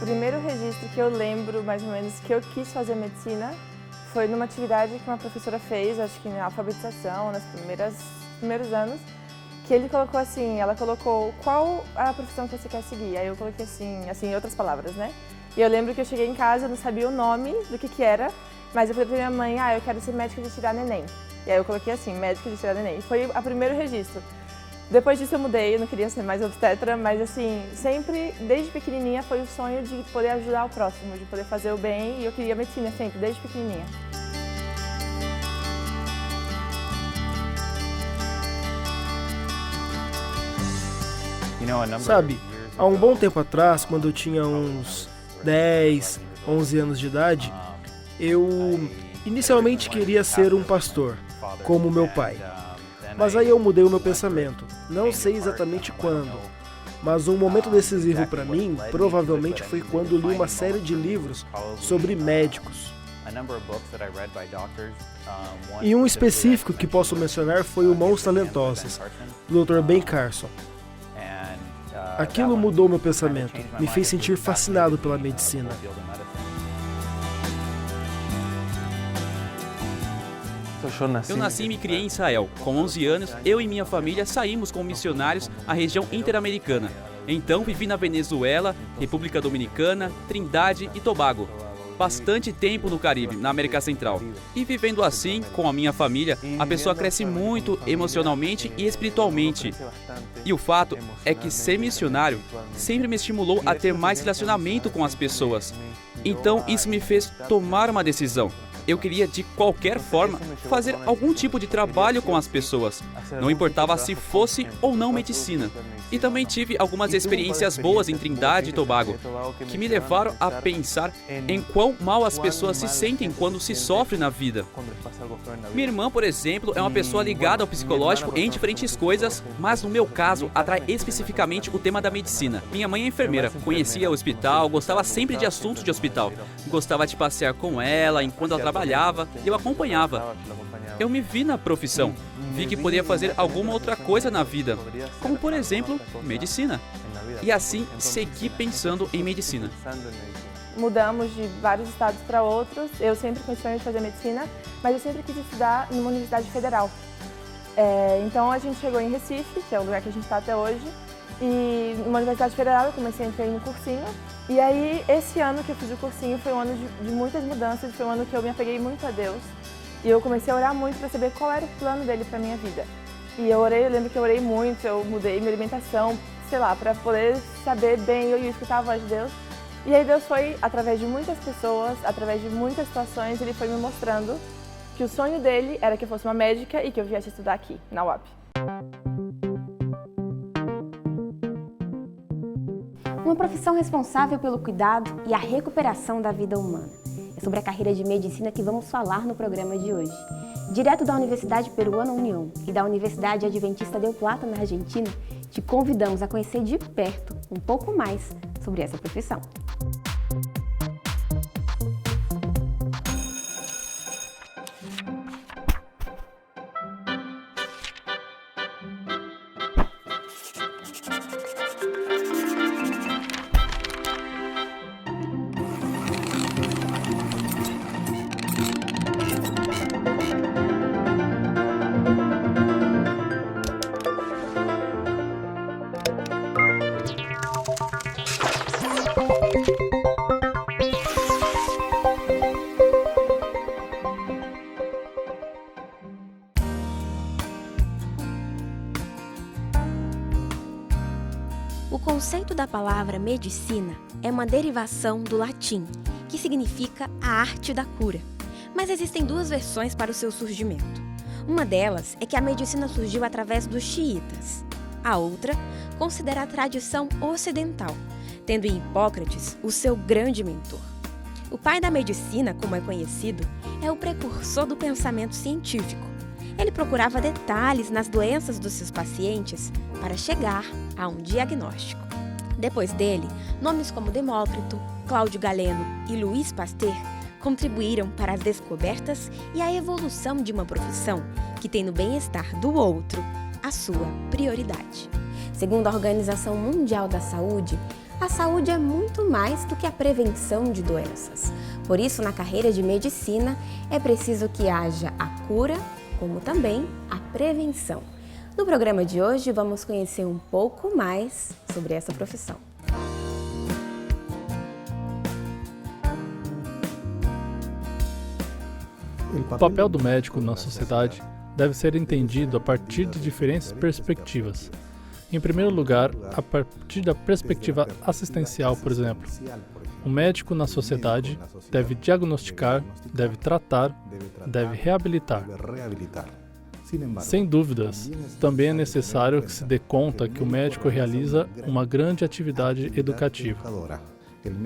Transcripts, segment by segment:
primeiro registro que eu lembro, mais ou menos, que eu quis fazer medicina foi numa atividade que uma professora fez, acho que na alfabetização, nos primeiros anos, que ele colocou assim, ela colocou qual a profissão que você quer seguir. Aí eu coloquei assim, em outras palavras, né? E eu lembro que eu cheguei em casa, eu não sabia o nome do que era, mas eu falei pra minha mãe, eu quero ser médica de tirar neném. E aí eu coloquei assim, médica de tirar neném. Foi o primeiro registro. Depois disso eu mudei, eu não queria ser mais obstetra, mas assim, sempre, desde pequenininha, foi o sonho de poder ajudar o próximo, de poder fazer o bem, e eu queria medicina sempre, desde pequenininha. Sabe, há um bom tempo atrás, quando eu tinha uns 10, 11 anos de idade, eu inicialmente queria ser um pastor, como meu pai. Mas aí eu mudei o meu pensamento. Não sei exatamente quando, mas um momento decisivo para mim provavelmente foi quando li uma série de livros sobre médicos. E um específico que posso mencionar foi o Mãos Talentosas, do Dr. Ben Carson. Aquilo mudou meu pensamento, me fez sentir fascinado pela medicina. Eu nasci e me criei em Israel. Com 11 anos, eu e minha família saímos como missionários à região interamericana. Então vivi na Venezuela, República Dominicana, Trindade e Tobago. Bastante tempo no Caribe, na América Central. E vivendo assim, com a minha família, a pessoa cresce muito emocionalmente e espiritualmente. E o fato é que ser missionário sempre me estimulou a ter mais relacionamento com as pessoas. Então isso me fez tomar uma decisão. Eu queria, de qualquer forma, fazer algum tipo de trabalho com as pessoas. Não importava se fosse ou não medicina. E também tive algumas experiências boas em Trindade e Tobago, que me levaram a pensar em quão mal as pessoas se sentem quando se sofre na vida. Minha irmã, por exemplo, é uma pessoa ligada ao psicológico em diferentes coisas, mas no meu caso, atrai especificamente o tema da medicina. Minha mãe é enfermeira, conhecia o hospital, gostava sempre de assuntos de hospital. Gostava de passear com ela enquanto ela trabalhava e eu acompanhava. Eu me vi na profissão, vi que podia fazer alguma outra coisa na vida, como por exemplo, medicina. E assim, segui pensando em medicina. Mudamos de vários estados para outros, eu sempre com o sonho de fazer medicina, mas eu sempre quis estudar numa universidade federal. Então a gente chegou em Recife, que é o lugar que a gente está até hoje, e numa universidade federal eu comecei a entrar no cursinho. E aí, esse ano que eu fiz o cursinho foi um ano de muitas mudanças, foi um ano que eu me apeguei muito a Deus. E eu comecei a orar muito para saber qual era o plano dele para minha vida. E eu lembro que eu orei muito, eu mudei minha alimentação, sei lá, para poder saber bem, eu escutar a voz de Deus. E aí Deus foi, através de muitas pessoas, através de muitas situações, ele foi me mostrando que o sonho dele era que eu fosse uma médica e que eu viesse estudar aqui, na UAP. Uma profissão responsável pelo cuidado e a recuperação da vida humana. É sobre a carreira de medicina que vamos falar no programa de hoje. Direto da Universidade Peruana União e da Universidade Adventista Del Plata, na Argentina, te convidamos a conhecer de perto um pouco mais sobre essa profissão. O conceito da palavra medicina é uma derivação do latim, que significa a arte da cura. Mas existem duas versões para o seu surgimento. Uma delas é que a medicina surgiu através dos xiitas. A outra considera a tradição ocidental, tendo em Hipócrates o seu grande mentor. O pai da medicina, como é conhecido, é o precursor do pensamento científico. Ele procurava detalhes nas doenças dos seus pacientes para chegar a um diagnóstico. Depois dele, nomes como Demócrito, Cláudio Galeno e Louis Pasteur contribuíram para as descobertas e a evolução de uma profissão que tem no bem-estar do outro a sua prioridade. Segundo a Organização Mundial da Saúde, A saúde é muito mais do que a prevenção de doenças. Por isso, na carreira de medicina, é preciso que haja a cura, como também a prevenção. No programa de hoje, vamos conhecer um pouco mais sobre essa profissão. O papel do médico na sociedade deve ser entendido a partir de diferentes perspectivas. Em primeiro lugar, a partir da perspectiva assistencial, por exemplo. O médico na sociedade deve diagnosticar, deve tratar, deve reabilitar. Sem dúvidas, também é necessário que se dê conta que o médico realiza uma grande atividade educativa.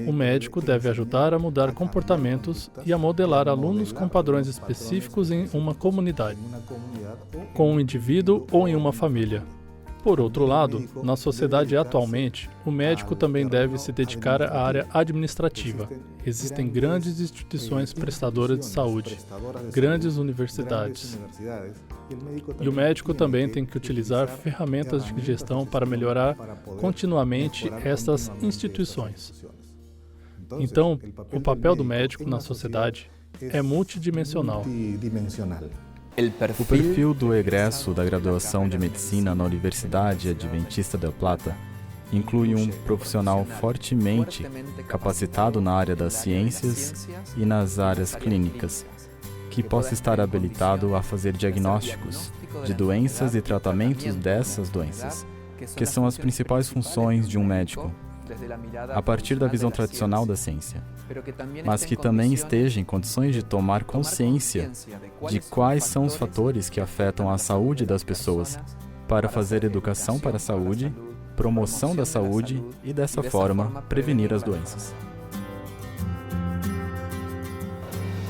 O médico deve ajudar a mudar comportamentos e a modelar alunos com padrões específicos em uma comunidade, com um indivíduo ou em uma família. Por outro lado, na sociedade atualmente, o médico também deve se dedicar à área administrativa. Existem grandes instituições prestadoras de saúde, grandes universidades. E o médico também tem que utilizar ferramentas de gestão para melhorar continuamente essas instituições. Então, o papel do médico na sociedade é multidimensional. O perfil do egresso da graduação de medicina na Universidade Adventista del Plata inclui um profissional fortemente capacitado na área das ciências e nas áreas clínicas, que possa estar habilitado a fazer diagnósticos de doenças e tratamentos dessas doenças, que são as principais funções de um médico, a partir da visão tradicional da ciência, mas que também esteja em condições de tomar consciência de quais são os fatores que afetam a saúde das pessoas, para fazer educação para a saúde, promoção da saúde e, dessa forma, prevenir as doenças.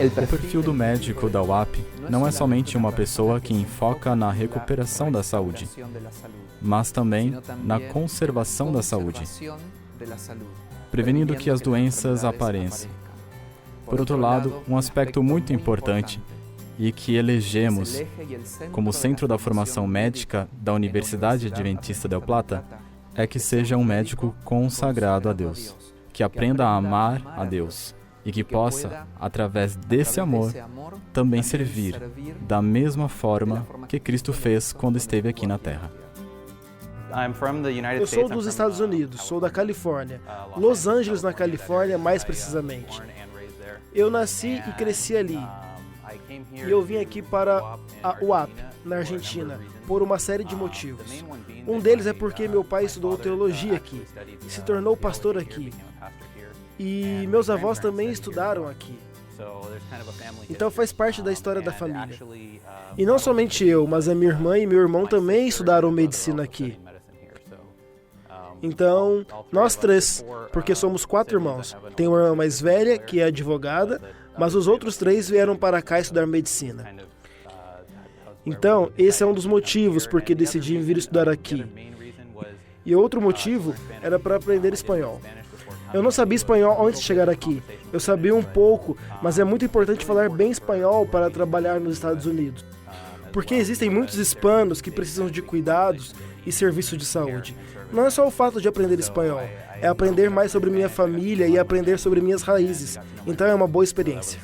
O perfil do médico da UAP não é somente uma pessoa que enfoca na recuperação da saúde, mas também na conservação da saúde, prevenindo que as doenças apareçam. Por outro lado, um aspecto muito importante e que elegemos como centro da formação médica da Universidade Adventista del Plata é que seja um médico consagrado a Deus, que aprenda a amar a Deus e que possa, através desse amor, também servir da mesma forma que Cristo fez quando esteve aqui na Terra. Eu sou dos Estados Unidos, sou da Califórnia, Los Angeles, na Califórnia, mais precisamente. Eu nasci e cresci ali. E eu vim aqui para a UAP, na Argentina, por uma série de motivos. Um deles é porque meu pai estudou teologia aqui e se tornou pastor aqui. E meus avós também estudaram aqui. Então faz parte da história da família. E não somente eu, mas a minha irmã e meu irmão também estudaram medicina aqui. Então, nós três, porque somos 4 irmãos. Tem uma irmã mais velha, que é advogada, mas os outros 3 vieram para cá estudar medicina. Então, esse é um dos motivos porque decidi vir estudar aqui. E outro motivo era para aprender espanhol. Eu não sabia espanhol antes de chegar aqui. Eu sabia um pouco, mas é muito importante falar bem espanhol para trabalhar nos Estados Unidos. Porque existem muitos hispanos que precisam de cuidados e serviços de saúde. Não é só o fato de aprender espanhol, é aprender mais sobre minha família e aprender sobre minhas raízes. Então é uma boa experiência.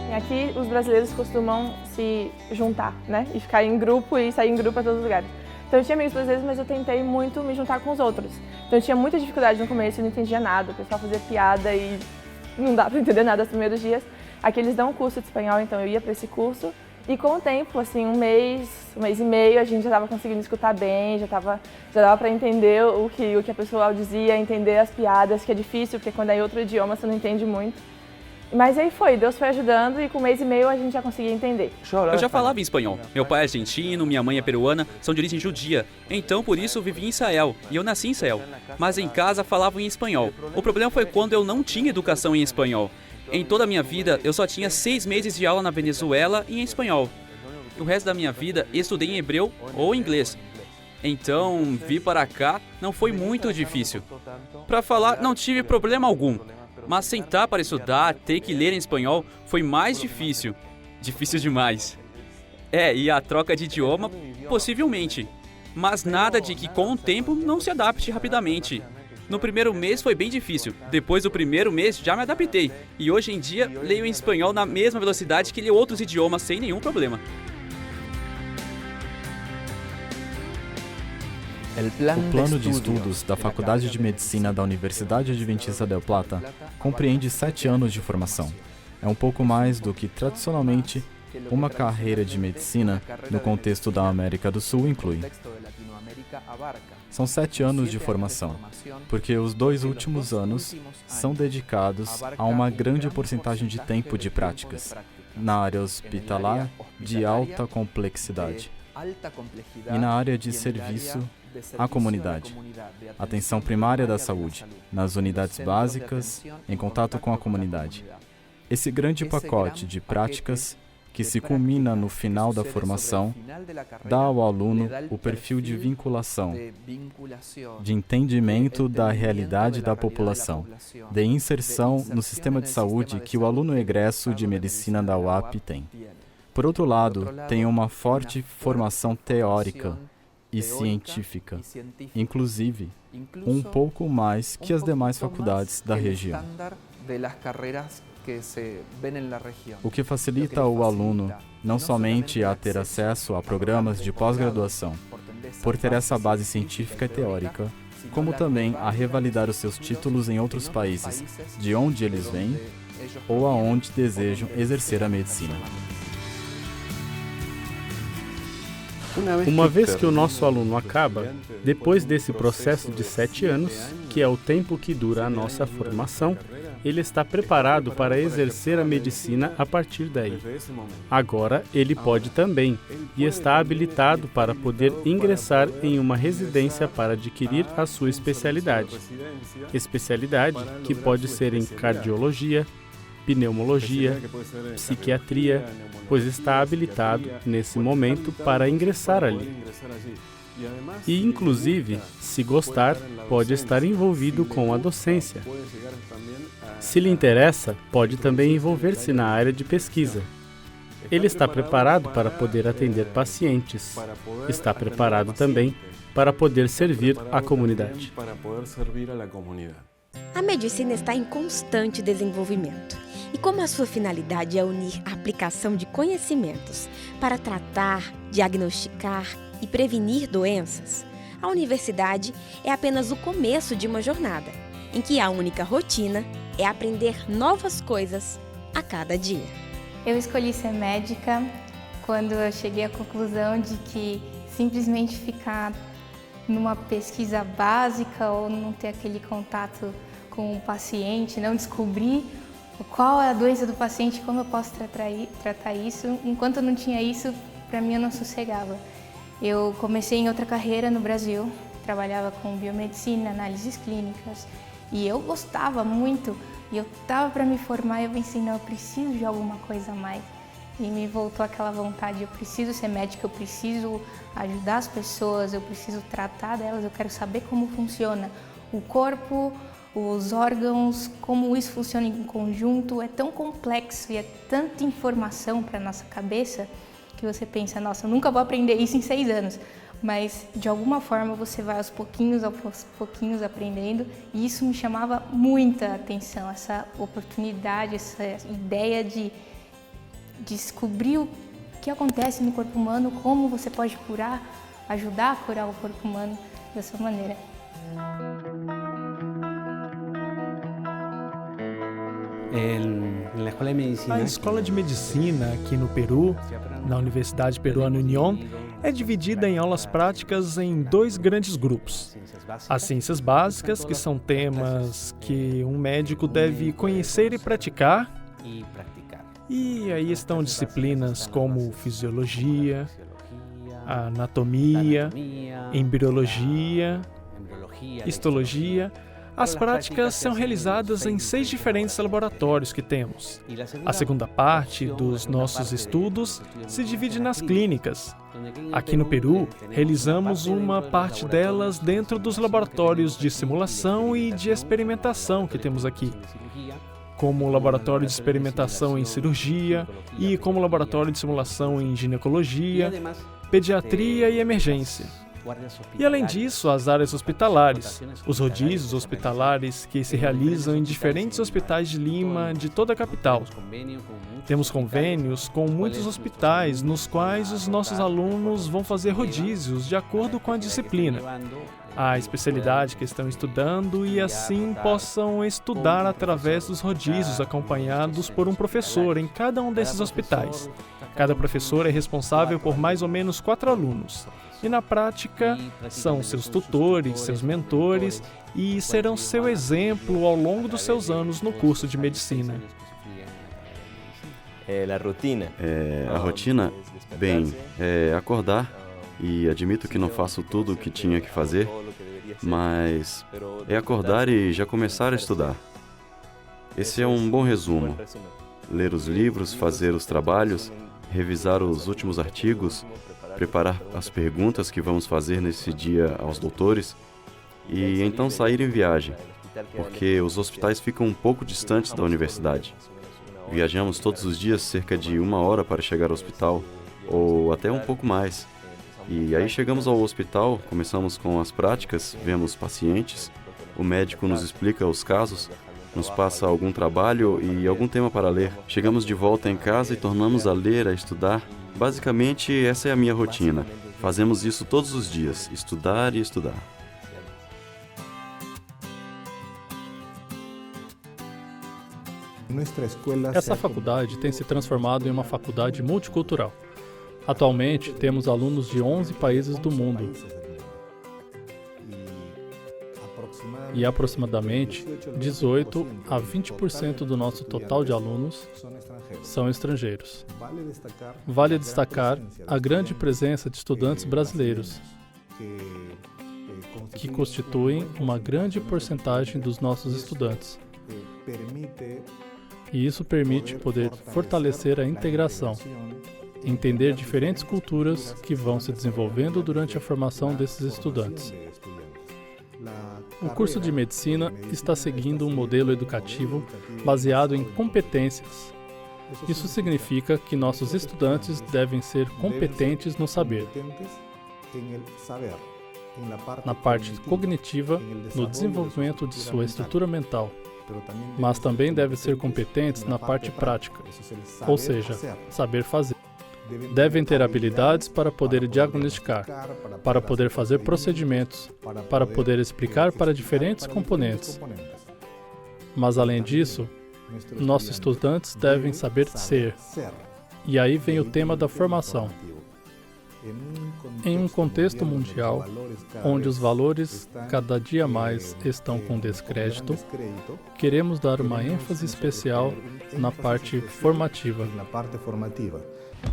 E aqui os brasileiros costumam se juntar, né? E ficar em grupo e sair em grupo para todos os lugares. Então eu tinha amigos brasileiros, mas eu tentei muito me juntar com os outros. Então eu tinha muita dificuldade no começo, eu não entendia nada. O pessoal fazia piada e não dá para entender nada nos primeiros dias. Aqui eles dão um curso de espanhol, então eu ia para esse curso. E com o tempo, assim, um mês e meio, a gente já estava conseguindo escutar bem, já dava para entender o que a pessoa dizia, entender as piadas, que é difícil, porque quando é em outro idioma você não entende muito. Mas aí Deus foi ajudando e com um mês e meio a gente já conseguia entender. Eu já falava em espanhol. Meu pai é argentino, minha mãe é peruana, são de origem judia. Então, por isso, vivi em Israel. E eu nasci em Israel. Mas em casa falavam em espanhol. O problema foi quando eu não tinha educação em espanhol. Em toda a minha vida, eu só tinha 6 meses de aula na Venezuela e em espanhol. O resto da minha vida, estudei em hebreu ou inglês. Então, vir para cá não foi muito difícil. Para falar, não tive problema algum. Mas sentar para estudar, ter que ler em espanhol, foi mais difícil. Difícil demais. E a troca de idioma, possivelmente. mas nada de que com o tempo não se adapte rapidamente. No primeiro mês foi bem difícil, depois do primeiro mês já me adaptei, e hoje em dia leio em espanhol na mesma velocidade que leio outros idiomas sem nenhum problema. O plano de estudos da Faculdade de Medicina da Universidade Adventista del Plata compreende 7 anos de formação. É um pouco mais do que, tradicionalmente, uma carreira de medicina no contexto da América do Sul inclui. São 7 anos de formação, porque os 2 últimos anos são dedicados a uma grande porcentagem de tempo de práticas, na área hospitalar de alta complexidade e na área de serviço à comunidade, atenção primária da saúde, nas unidades básicas, em contato com a comunidade. Esse grande pacote de práticas, que se culmina no final da formação, dá ao aluno o perfil de vinculação, de entendimento da realidade da população, de inserção no sistema de saúde que o aluno egresso de medicina da UAP tem. Por outro lado, tem uma forte formação teórica e científica, inclusive um pouco mais que as demais faculdades da região. O que facilita o aluno não somente a ter acesso a programas de pós-graduação, por ter essa base científica e teórica, como também a revalidar os seus títulos em outros países, de onde eles vêm ou aonde desejam exercer a medicina. Uma vez que o nosso aluno acaba, depois desse processo de 7 anos, que é o tempo que dura a nossa formação, ele está preparado para exercer a medicina a partir daí. Agora, ele pode também, e está habilitado para poder ingressar em uma residência para adquirir a sua especialidade. Especialidade que pode ser em cardiologia, pneumologia, psiquiatria, pois está habilitado, nesse momento, para ingressar ali. E, inclusive, se gostar, pode estar envolvido com a docência. Se lhe interessa, pode também envolver-se na área de pesquisa. Ele está preparado para poder atender pacientes. Está preparado também para poder servir à comunidade. A medicina está em constante desenvolvimento. E como a sua finalidade é unir a aplicação de conhecimentos para tratar, diagnosticar e prevenir doenças, a universidade é apenas o começo de uma jornada, em que a única rotina é aprender novas coisas a cada dia. Eu escolhi ser médica quando eu cheguei à conclusão de que simplesmente ficar numa pesquisa básica ou não ter aquele contato com o paciente, não descobrir qual é a doença do paciente, como eu posso tratar isso. Enquanto eu não tinha isso, para mim eu não sossegava. Eu comecei em outra carreira no Brasil, trabalhava com biomedicina, análises clínicas, e eu gostava muito, e eu estava para me formar e eu pensei, não, eu preciso de alguma coisa a mais. E me voltou aquela vontade, eu preciso ser médica, eu preciso ajudar as pessoas, eu preciso tratar delas, eu quero saber como funciona o corpo, os órgãos, como isso funciona em conjunto. É tão complexo e é tanta informação para a nossa cabeça que você pensa, nossa, eu nunca vou aprender isso em 6 anos. Mas, de alguma forma, você vai aos pouquinhos aprendendo, e isso me chamava muita atenção, essa oportunidade, essa ideia de descobrir o que acontece no corpo humano, como você pode curar, ajudar a curar o corpo humano dessa maneira. A escola de medicina aqui no Peru, na Universidade Peruana Unión, é dividida em aulas práticas em 2 grandes grupos. As ciências básicas, que são temas que um médico deve conhecer e praticar. E aí estão disciplinas como fisiologia, anatomia, embriologia, histologia. As práticas são realizadas em 6 diferentes laboratórios que temos. A segunda parte dos nossos estudos se divide nas clínicas. Aqui no Peru, realizamos uma parte delas dentro dos laboratórios de simulação e de experimentação que temos aqui, como o laboratório de experimentação em cirurgia e como laboratório de simulação em ginecologia, pediatria e emergência. E além disso, as áreas hospitalares, os rodízios hospitalares que se realizam em diferentes hospitais de Lima, de toda a capital. Temos convênios com muitos hospitais nos quais os nossos alunos vão fazer rodízios de acordo com a disciplina, a especialidade que estão estudando e assim possam estudar através dos rodízios acompanhados por um professor em cada um desses hospitais. Cada professor é responsável por mais ou menos 4 alunos. E na prática, são seus tutores, seus mentores e serão seu exemplo ao longo dos seus anos no curso de medicina. A rotina, bem, é acordar, e admito que não faço tudo o que tinha que fazer, mas é acordar e já começar a estudar. Esse é um bom resumo. Ler os livros, fazer os trabalhos, revisar os últimos artigos, preparar as perguntas que vamos fazer nesse dia aos doutores e então sair em viagem, porque os hospitais ficam um pouco distantes da universidade. Viajamos todos os dias cerca de 1 hora para chegar ao hospital, ou até um pouco mais. E aí chegamos ao hospital, começamos com as práticas, vemos pacientes, o médico nos explica os casos, nos passa algum trabalho e algum tema para ler. Chegamos de volta em casa e tornamos a ler, a estudar. Basicamente, essa é a minha rotina. Fazemos isso todos os dias, estudar e estudar. Essa faculdade tem se transformado em uma faculdade multicultural. Atualmente, temos alunos de 11 países do mundo. E aproximadamente 18 a 20% do nosso total de alunos são estrangeiros. Vale destacar a grande presença de estudantes brasileiros, que constituem uma grande porcentagem dos nossos estudantes. E isso permite poder fortalecer a integração, entender diferentes culturas que vão se desenvolvendo durante a formação desses estudantes. O curso de medicina está seguindo um modelo educativo baseado em competências. Isso significa que nossos estudantes devem ser competentes no saber, na parte cognitiva, no desenvolvimento de sua estrutura mental, mas também devem ser competentes na parte prática, ou seja, saber fazer. Devem ter habilidades para poder diagnosticar, para poder fazer procedimentos, para poder explicar para diferentes componentes. Mas, além disso, nossos estudantes devem saber ser. E aí vem o tema da formação. Em um contexto mundial, onde os valores cada dia mais estão com descrédito, queremos dar uma ênfase especial na parte formativa.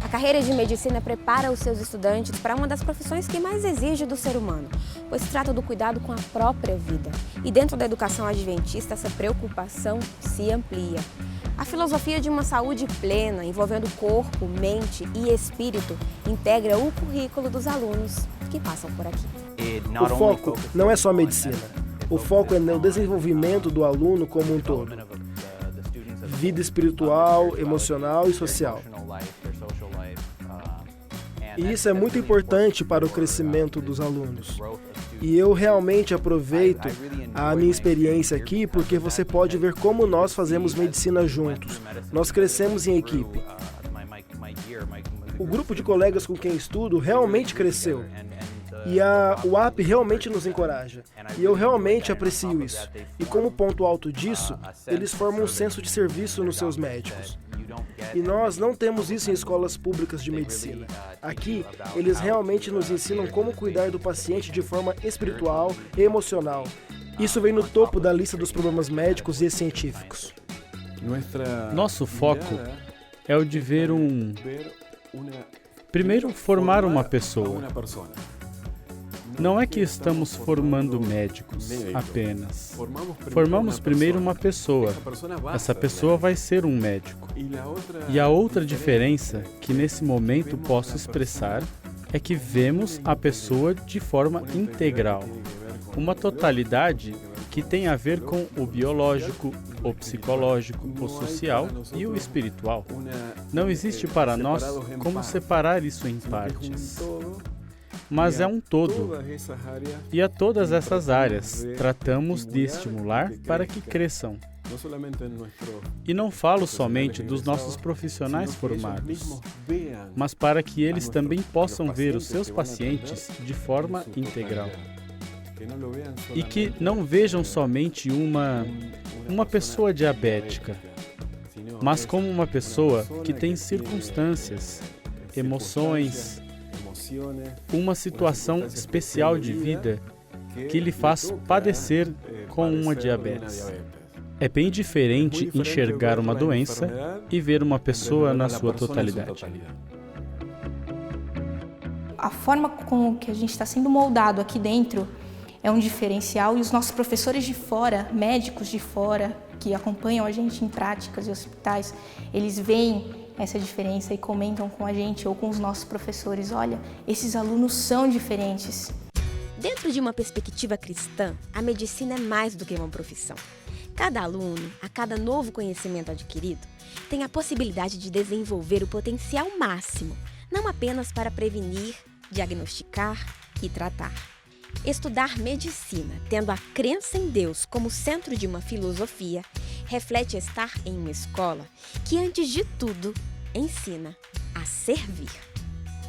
A carreira de medicina prepara os seus estudantes para uma das profissões que mais exige do ser humano, pois se trata do cuidado com a própria vida. E dentro da educação adventista, essa preocupação se amplia. A filosofia de uma saúde plena, envolvendo corpo, mente e espírito, integra o currículo dos alunos que passam por aqui. O foco não é só a medicina. O foco é no desenvolvimento do aluno como um todo. Vida espiritual, emocional e social. E isso é muito importante para o crescimento dos alunos. E eu realmente aproveito a minha experiência aqui porque você pode ver como nós fazemos medicina juntos. Nós crescemos em equipe. O grupo de colegas com quem estudo realmente cresceu. E a UAP realmente nos encoraja. E eu realmente aprecio isso. E como ponto alto disso, eles formam um senso de serviço nos seus médicos. E nós não temos isso em escolas públicas de medicina. Aqui, eles realmente nos ensinam como cuidar do paciente de forma espiritual e emocional. Isso vem no topo da lista dos problemas médicos e científicos. Nosso foco é o de ver primeiro, formar uma pessoa. Não é que estamos formando médicos apenas. Formamos primeiro uma pessoa. Essa pessoa vai ser um médico. E a outra diferença que nesse momento posso expressar é que vemos a pessoa de forma integral. Uma totalidade que tem a ver com o biológico, o psicológico, o social e o espiritual. Não existe para nós como separar isso em partes. mas é um todo. E a todas essas áreas tratamos de estimular para que cresçam. E não falo somente dos nossos profissionais formados, mas para que eles também possam ver os seus pacientes de forma integral. E que não vejam somente uma pessoa diabética, mas como uma pessoa que tem circunstâncias, emoções, uma situação especial de vida que lhe faz padecer com uma diabetes. É bem diferente enxergar uma doença e ver uma pessoa na sua totalidade. A forma com que a gente está sendo moldado aqui dentro é um diferencial, e os nossos professores de fora, médicos de fora, que acompanham a gente em práticas e hospitais, eles veem essa diferença e comentam com a gente ou com os nossos professores: olha, esses alunos são diferentes. Dentro de uma perspectiva cristã, a medicina é mais do que uma profissão. Cada aluno, a cada novo conhecimento adquirido, tem a possibilidade de desenvolver o potencial máximo, não apenas para prevenir, diagnosticar e tratar. Estudar medicina, tendo a crença em Deus como centro de uma filosofia, reflete estar em uma escola que, antes de tudo, ensina a servir.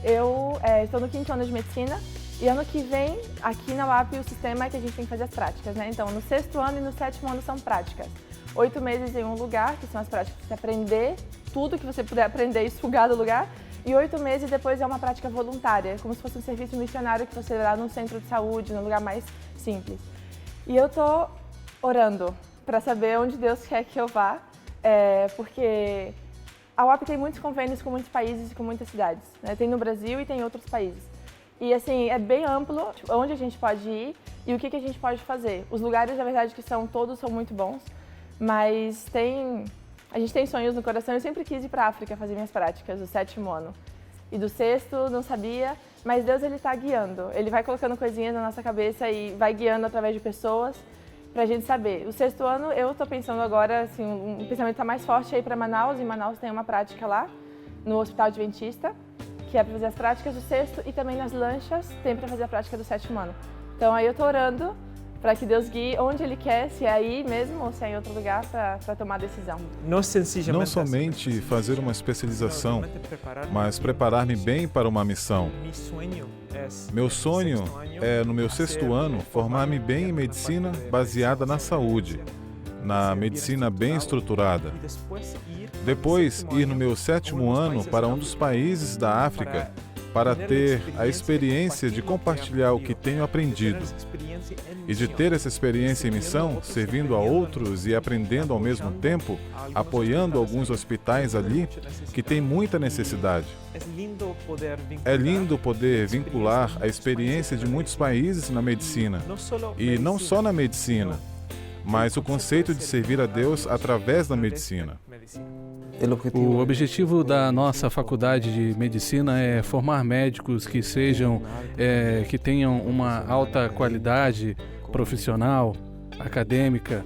Eu estou no 5º ano de medicina e ano que vem, aqui na UAP, o sistema é que a gente tem que fazer as práticas, né? Então, no 6º ano e no 7º ano são práticas. 8 meses em um lugar, que são as práticas para você aprender tudo que você puder aprender e sugar do lugar. E 8 meses depois é uma prática voluntária, como se fosse um serviço missionário que você dá num centro de saúde, num lugar mais simples. E eu estou orando para saber onde Deus quer que eu vá, porque a UAP tem muitos convênios com muitos países e com muitas cidades, né? Tem no Brasil e tem em outros países. E assim, é bem amplo onde a gente pode ir e o que a gente pode fazer. Os lugares, na verdade, todos são muito bons, mas a gente tem sonhos no coração. Eu sempre quis ir para a África fazer minhas práticas, do 7º ano. E do 6º, não sabia, mas Deus, Ele está guiando. Ele vai colocando coisinhas na nossa cabeça e vai guiando através de pessoas para a gente saber. O 6º ano, eu estou pensando agora, assim, um pensamento está mais forte aí para Manaus. Em Manaus tem uma prática lá, no Hospital Adventista, que é para fazer as práticas do 6º, e também nas lanchas tem para fazer a prática do 7º ano. Então aí eu estou orando para que Deus guie onde Ele quer, se é aí mesmo ou se é em outro lugar, para tomar a decisão. Não somente fazer uma especialização, mas preparar-me bem para uma missão. Meu sonho é, no meu 6º ano, formar-me bem em medicina baseada na saúde, na medicina bem estruturada. Depois, ir no meu 7º ano para um dos países da África para ter a experiência de compartilhar o que tenho aprendido e de ter essa experiência em missão, servindo a outros e aprendendo ao mesmo tempo, apoiando alguns hospitais ali que têm muita necessidade. É lindo poder vincular a experiência de muitos países na medicina, e não só na medicina, mas o conceito de servir a Deus através da medicina. O objetivo da nossa faculdade de medicina é formar médicos que que tenham uma alta qualidade profissional, acadêmica,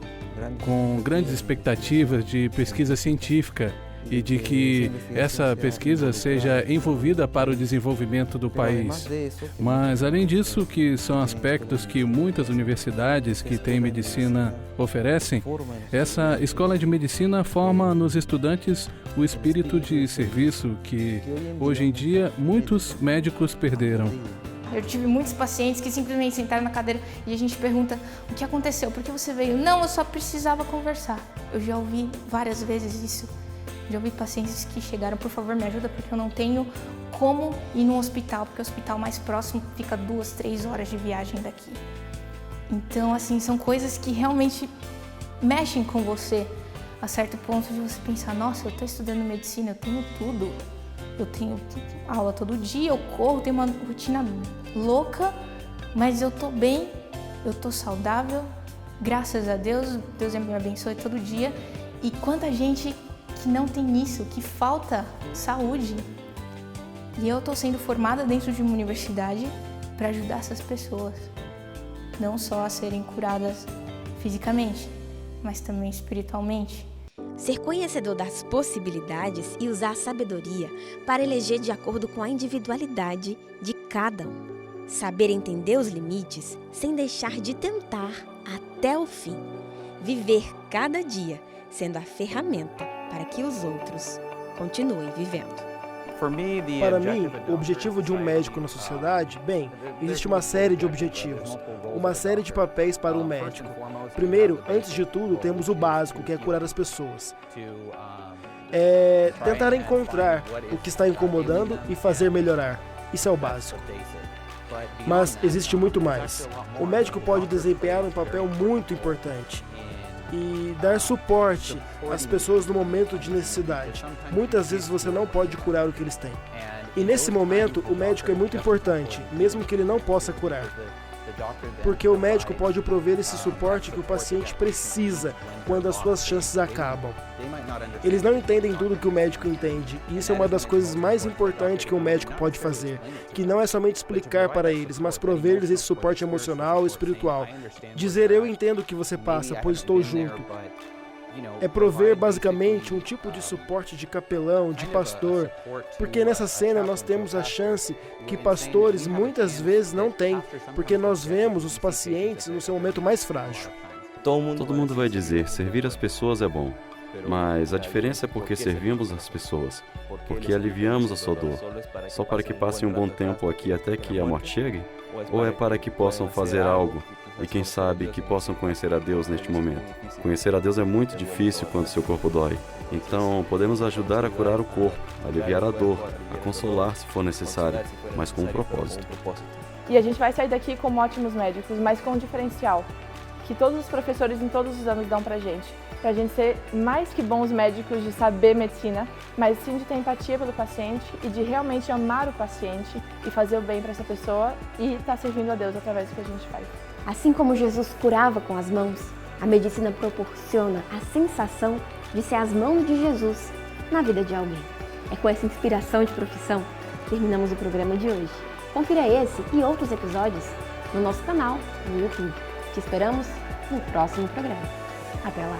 com grandes expectativas de pesquisa científica e de que essa pesquisa seja envolvida para o desenvolvimento do país. Mas, além disso, que são aspectos que muitas universidades que têm medicina oferecem, essa escola de medicina forma nos estudantes o espírito de serviço que, hoje em dia, muitos médicos perderam. Eu tive muitos pacientes que simplesmente sentaram na cadeira e a gente pergunta: o que aconteceu? Por que você veio? Não, eu só precisava conversar. Eu já ouvi várias vezes isso. Já ouvi pacientes que chegaram: por favor, me ajuda, porque eu não tenho como ir num hospital, porque o hospital mais próximo fica 2, 3 horas de viagem daqui. Então, assim, são coisas que realmente mexem com você, a certo ponto de você pensar: nossa, eu estou estudando medicina, eu tenho tudo. Eu tenho aula todo dia, eu corro, tenho uma rotina louca, mas eu estou bem, eu estou saudável, graças a Deus, Deus me abençoe todo dia. E quanta gente que não tem isso, que falta saúde. E eu estou sendo formada dentro de uma universidade para ajudar essas pessoas, não só a serem curadas fisicamente, mas também espiritualmente. Ser conhecedor das possibilidades e usar a sabedoria para eleger de acordo com a individualidade de cada um. Saber entender os limites sem deixar de tentar até o fim. Viver cada dia sendo a ferramenta para que os outros continuem vivendo. Para mim, o objetivo de um médico na sociedade, bem, existe uma série de objetivos, uma série de papéis para um médico. Primeiro, antes de tudo, temos o básico, que é curar as pessoas. É tentar encontrar o que está incomodando e fazer melhorar. Isso é o básico. Mas existe muito mais. O médico pode desempenhar um papel muito importante e dar suporte às pessoas no momento de necessidade. Muitas vezes você não pode curar o que eles têm. E nesse momento, o médico é muito importante, mesmo que ele não possa curar. Porque o médico pode prover esse suporte que o paciente precisa quando as suas chances acabam. Eles não entendem tudo que o médico entende, e isso é uma das coisas mais importantes que um médico pode fazer, que não é somente explicar para eles, mas prover-lhes esse suporte emocional e espiritual. Dizer eu entendo o que você passa, pois estou junto. É prover basicamente um tipo de suporte de capelão, de pastor, porque nessa cena nós temos a chance que pastores muitas vezes não têm, porque nós vemos os pacientes no seu momento mais frágil. Todo mundo vai dizer, servir as pessoas é bom, mas a diferença é porque servimos as pessoas, porque aliviamos a sua dor, só para que passem um bom tempo aqui até que a morte chegue? Ou é para que possam fazer algo e quem sabe que possam conhecer a Deus neste momento? Conhecer a Deus é muito difícil quando seu corpo dói. Então, podemos ajudar a curar o corpo, a aliviar a dor, a consolar se for necessário, mas com um propósito. E a gente vai sair daqui como ótimos médicos, mas com um diferencial, que todos os professores em todos os anos dão pra gente ser mais que bons médicos de saber medicina, mas sim de ter empatia pelo paciente e de realmente amar o paciente e fazer o bem para essa pessoa e estar servindo a Deus através do que a gente faz. Assim como Jesus curava com as mãos, a medicina proporciona a sensação de ser as mãos de Jesus na vida de alguém. É com essa inspiração de profissão que terminamos o programa de hoje. Confira esse e outros episódios no nosso canal no YouTube. Te esperamos no próximo programa. Até lá!